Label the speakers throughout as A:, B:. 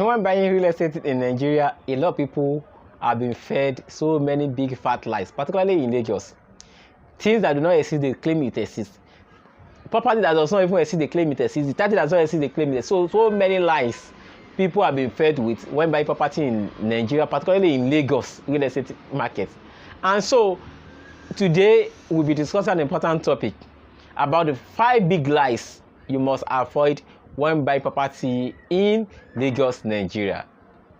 A: When buying real estate in Nigeria, a lot of people have been fed so many big fat lies, particularly in Lagos. Things that do not exist, they claim it exists. Property that does not even exist, they claim it exists. The title that does not exist, they claim it exists. So many lies people have been fed with when buying property in Nigeria, particularly in Lagos real estate market. And so today we'll be discussing an important topic about the 5 big lies you must avoid when buying property in Lagos, Nigeria.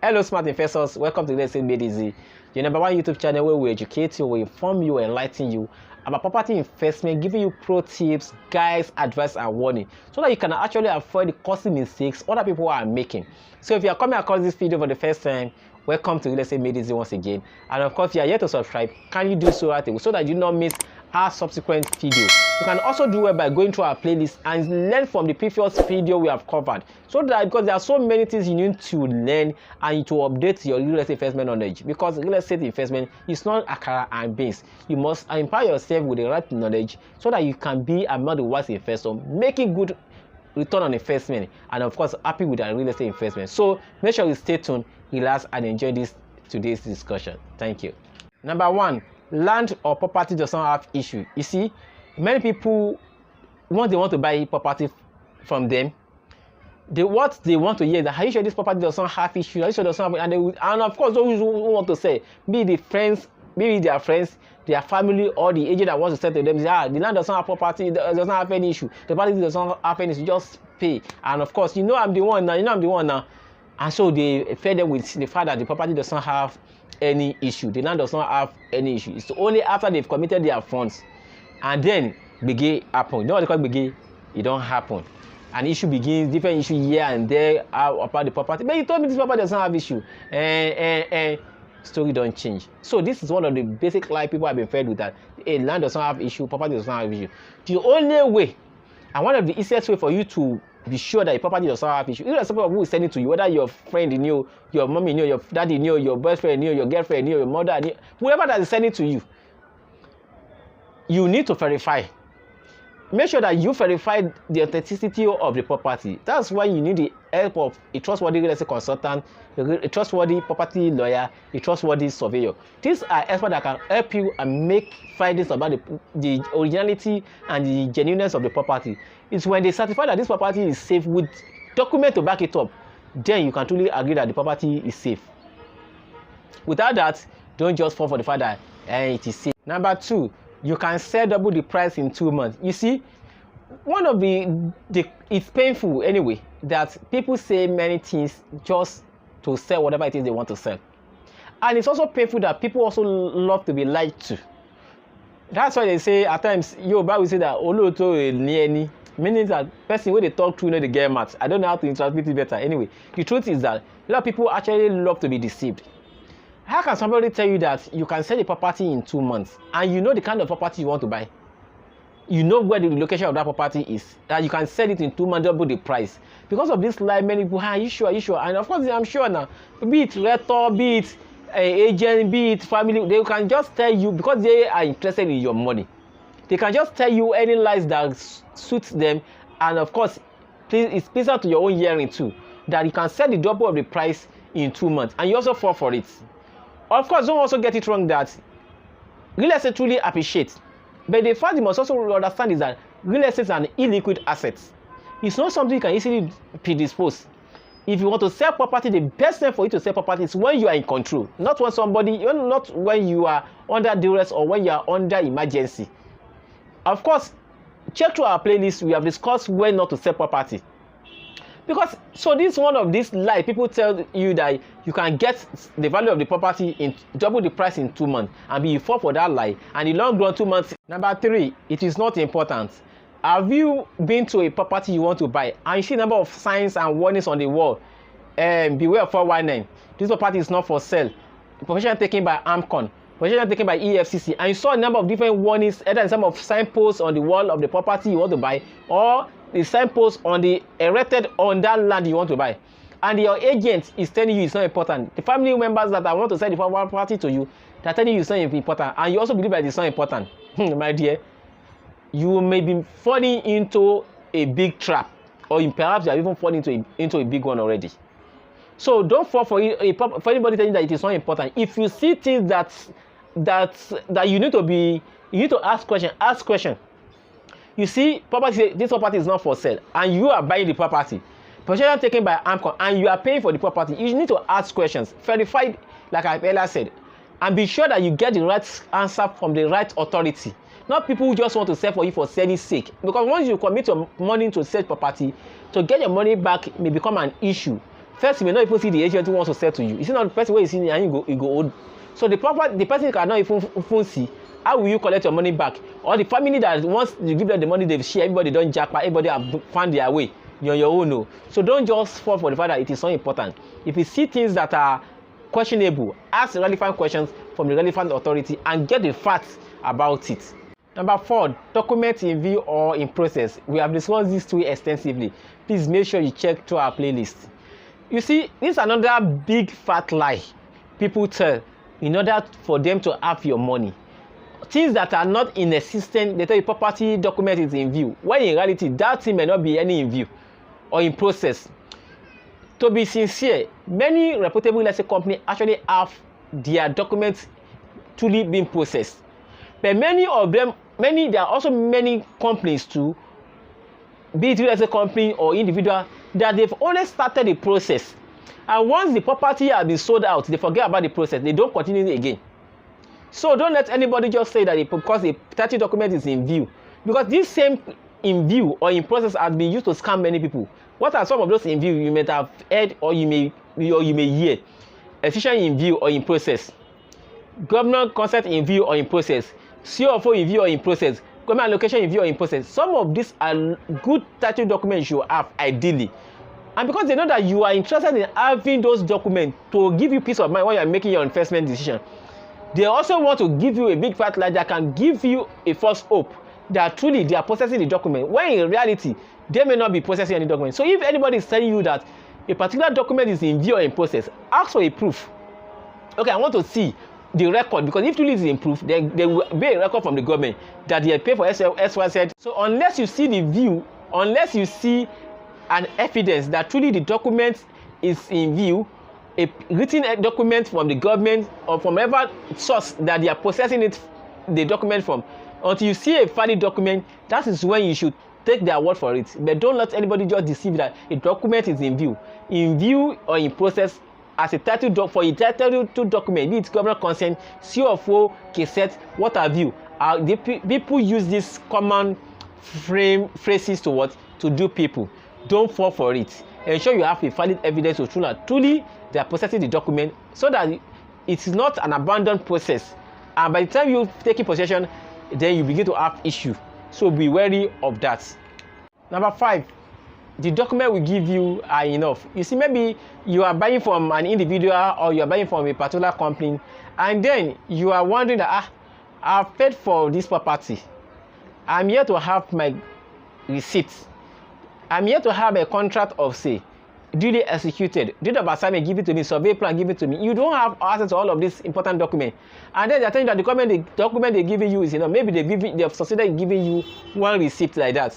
A: Hello, smart investors. Welcome to Real Estate Made Easy, your #1 YouTube channel where we educate you, we inform you, enlighten you about property investment, giving you pro tips, guides, advice, and warning, so that you can actually avoid the costly mistakes other people are making. So if you are coming across this video for the first time, welcome to Real Estate Made Easy once again. And of course, if you are yet to subscribe, can you do so right away so that you do not miss our subsequent videos? You can also do it by going through our playlist and learn from the previous video we have covered, so that because there are so many things you need to learn and to update your real estate investment knowledge, because real estate investment is not akara and beans. You must empower yourself with the right knowledge so that you can be among the wise investor, making good return on investment, and of course happy with our real estate investment. So make sure you stay tuned, relax, and enjoy today's discussion. Thank you. Number 1, land or property does not have issue. You see, many people, once they want to buy property from them, what they want to hear is that, are you sure this property does not have issue? Are you sure does not have, and of course those who want to say, be the friends, maybe their friends, their family, or the agent that wants to sell to them, say, the land does not have property, does not have any issue, the property does not have any issue, just pay. And of course, I'm the one now, and so they fed them with the fact that the property does not have any issue, the land does not have any issue. It's only after they've committed their funds and then begin happen. You know what they call begin? It don't happen. An issue begins, different issue here and there about the property. But you told me this property does not have issue. Story don't change. So this is one of the basic lies people have been fed with, that land does not have issue, property does not have issue. The only way, and one of the easiest way for you to be sure that your property does not have issue, irrespective of who is sending to you, whether your friend knew, your mommy knew, your daddy knew, your boyfriend knew, your girlfriend knew, your mother knew, whoever that is sending to you, you need to verify. Make sure that you verify the authenticity of the property. That's why you need the help of a trustworthy real estate consultant, a trustworthy property lawyer, a trustworthy surveyor. These are experts that can help you and make findings about the originality and the genuineness of the property. It's when they certify that this property is safe with document to back it up, then you can truly agree that the property is safe. Without that, don't just fall for the fact that it is safe. Number 2, you can sell double the price in 2 months. You see, one of it's painful anyway that people say many things just to sell whatever it is they want to sell. And it's also painful that people also love to be lied to. That's why they say at times, Yoruba will say that Oloto Nieni, meaning that person when they talk to, they get mad. I don't know how to translate it better. Anyway, the truth is that a lot of people actually love to be deceived. How can somebody tell you that you can sell a property in 2 months and you know the kind of property you want to buy? You know where the location of that property is, that you can sell it in 2 months, double the price. Because of this lie, many people, are you sure? Are you sure? And of course, I'm sure now. Be it realtor, be it agent, be it family, they can just tell you, because they are interested in your money. They can just tell you any lies that suits them. And of course, it's pleasant to your own hearing too, that you can sell the double of the price in 2 months, and you also fall for it. Of course, don't also get it wrong that real estate truly appreciates. But the fact you must also understand is that real estate is an illiquid asset. It's not something you can easily predispose. If you want to sell property, the best time for you to sell property is when you are in control, not when you are under duress or when you are under emergency. Of course, check through our playlist. We have discussed when not to sell property. Because so this is one of these lies people tell you, that you can get the value of the property in double the price in 2 months, and be fall for that lie, and in long run 2 months. Number 3, it is not important. Have you been to a property you want to buy and you see a number of signs and warnings on the wall? Beware of 419. This property is not for sale. Possession taken by AMCON. Possession taken by EFCC. And you saw a number of different warnings, either in some of signposts on the wall of the property you want to buy, or the signpost on the erected on that land you want to buy, and your agent is telling you it's not important. The family members that I want to sell the property to you, they're telling you it's not important, and you also believe that it's not important. My dear, you may be falling into a big trap, or perhaps you are even falling into a big one already. So don't fall for for anybody telling you that it is not important. If you see things that you need to ask question. Ask question. You see property, this property is not for sale, and you are buying the property. Possession taken by AMCON, and you are paying for the property. You need to ask questions, verify, like I earlier said, and be sure that you get the right answer from the right authority. Not people who just want to sell for you for selling sake. Because once you commit your money to sell property, to get your money back may become an issue. First, you may not even see the agent who wants to sell to you. You see not the person where you see and you go old. So the person cannot even see. How will you collect your money back? Or the family that once you give them the money, they share, everybody don't jackpot, everybody have found their way. You're on your own. No. So don't just fall for the fact that it is so important. If you see things that are questionable, ask relevant questions from the relevant authority and get the facts about it. Number 4, documents in view or in process. We have discussed these two extensively. Please make sure you check through our playlist. You see, this is another big fat lie people tell in order for them to have your money. Things that are not in existence, they tell you property document is in view. When in reality, that thing may not be any in view or in process. To be sincere, many reputable real estate companies actually have their documents truly being processed. But many of them, there are also many companies too, be it real estate company or individual, that they've only started the process. And once the property has been sold out, they forget about the process. They don't continue again. So don't let anybody just say that because the title document is in view. Because this same in view or in process has been used to scam many people. What are some of those in view you may have heard or you may hear? Efficient in view or in process. Government consent in view or in process. CFO in view or in process. Government allocation in view or in process. Some of these are good title documents you have ideally. And because they know that you are interested in having those documents to give you peace of mind when you are making your investment decision, they also want to give you a big fat lie that can give you a false hope that truly they are processing the document, when in reality, they may not be processing any document. So if anybody is telling you that a particular document is in view or in process, ask for a proof. Okay, I want to see the record, because if truly it is in proof, then there will be a record from the government that they pay for XYZ. So unless you see the view, unless you see an evidence that truly the document is in view, a written document from the government or from whatever source that they are processing the document from, until you see a valid document, that is when you should take their word for it. But don't let anybody just deceive that a document is in view or in process as a title for a title to document, be it government consent, CFO, cassette, what have you. People use these common phrases to do people. Don't fall for it. Ensure you have a valid evidence to truly they are processing the document, so that it is not an abandoned process. And by the time you take possession, then you begin to have issue. So be wary of that. Number 5, the document will give you are enough. You see, maybe you are buying from an individual or you are buying from a particular company, and then you are wondering that I've paid for this property. I'm here to have my receipts. I'm here to have a contract of say, duly executed, deed of assignment, give it to me, survey plan, give it to me. You don't have access to all of these important documents. And then they're telling you that the document they're giving you is enough. Maybe they have succeeded in giving you one receipt like that.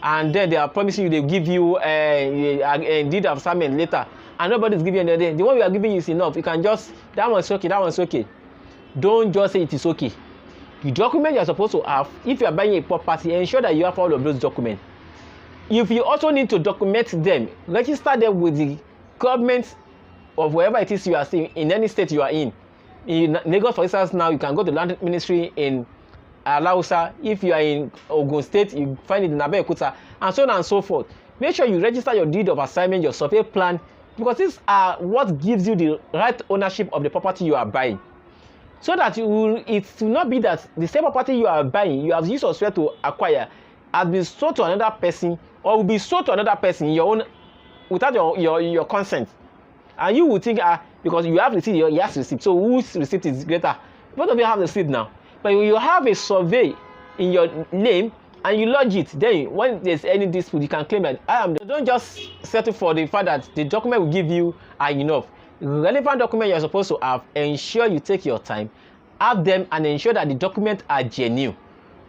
A: And then they are promising you they'll give you a deed of assignment later. And nobody's giving you anything. The one we are giving you is enough. You can just, that one's okay, that one's okay. Don't just say it is okay. The document you're supposed to have, if you are buying a property, ensure that you have all of those documents. If you also need to document them, register them with the government of wherever it is you are seeing, in any state you are in. In Lagos, for instance, now you can go to the land ministry in Alausa. If you are in Ogun State, you find it in Abeokuta, and so on and so forth. Make sure you register your deed of assignment, your survey plan, because these are what gives you the right ownership of the property you are buying. So that it will not be that the same property you are buying, you have used or swear to acquire, has been sold to another person, or will be sold to another person in your own without your consent. And you will think, because you have receipt, he has receipt, so whose receipt is greater? Both of you have receipt now. But you have a survey in your name and you lodge it, then when there's any dispute, you can claim that I am. Don't just settle for the fact that the document will give you are enough. Relevant document you're supposed to have, ensure you take your time, have them, and ensure that the documents are genuine.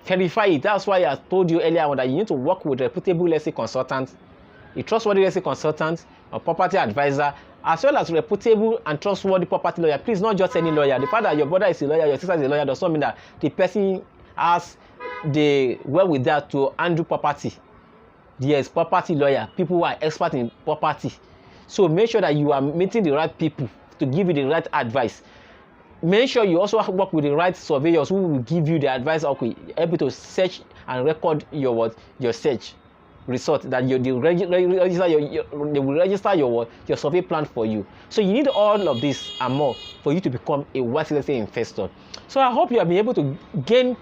A: Verify it. That's why I told you earlier on that you need to work with reputable real estate consultants, a trustworthy real estate consultant, a property advisor, as well as reputable and trustworthy property lawyer. Please, not just any lawyer. The fact that your brother is a lawyer, your sister is a lawyer, does not mean that the person has the wherewithal to handle property. Yes, property lawyer, people who are expert in property. So make sure that you are meeting the right people to give you the right advice. Make sure you also work with the right surveyors who will give you the advice, okay, able to search and record your search result, that they will register your survey plan for you. So you need all of this and more for you to become a wise investor. So I hope you have been able to gain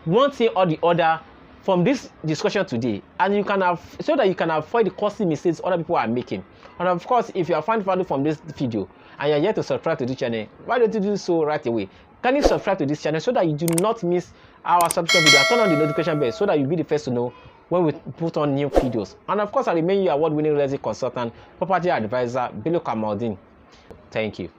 A: one thing or the other from this discussion today, and you can have, so that you can avoid the costly mistakes other people are making. And of course, if you have found value from this video and you're yet to subscribe to this channel, why don't you do so right away? Can you subscribe to this channel so that you do not miss our subsequent video, and turn on the notification bell so that you'll be the first to know when we put on new videos. And of course, I remain your award-winning real estate consultant, property advisor, Bello Kamaldeen. Thank you.